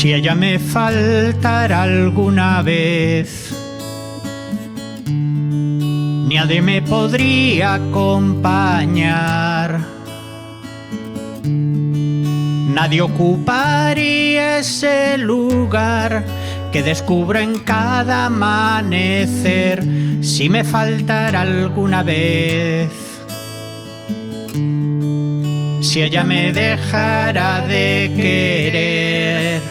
Si ella me faltara alguna vez, nadie me podría acompañar, nadie ocuparía ese lugar que descubro en cada amanecer. Si me faltara alguna vez, si ella me dejara de querer,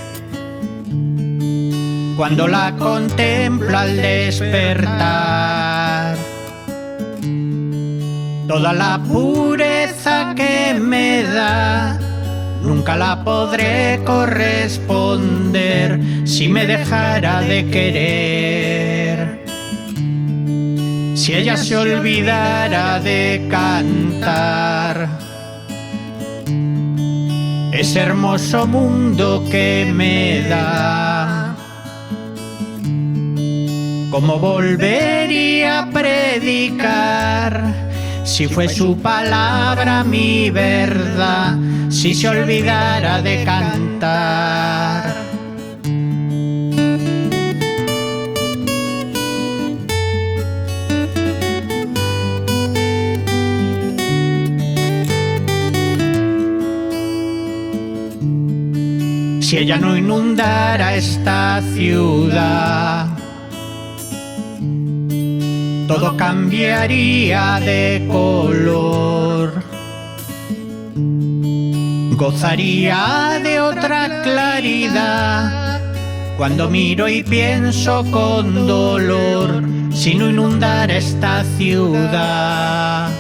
cuando la contemplo al despertar, toda la pureza que me da nunca la podré corresponder si me dejara de querer. Si ella se olvidara de cantar ese hermoso mundo que me da, ¿cómo volvería a predicar si fue su palabra mi verdad? Si se olvidara de cantar. Si ella no inundara esta ciudad, todo cambiaría de color, gozaría de otra claridad cuando miro y pienso con dolor. Si no inundara esta ciudad,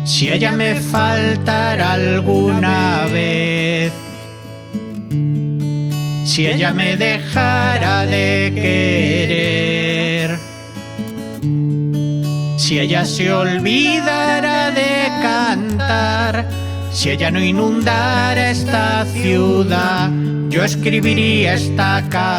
si ella me faltara alguna vez, si ella me dejara de querer, si ella se olvidara de cantar, si ella no inundara esta ciudad, yo escribiría esta canción.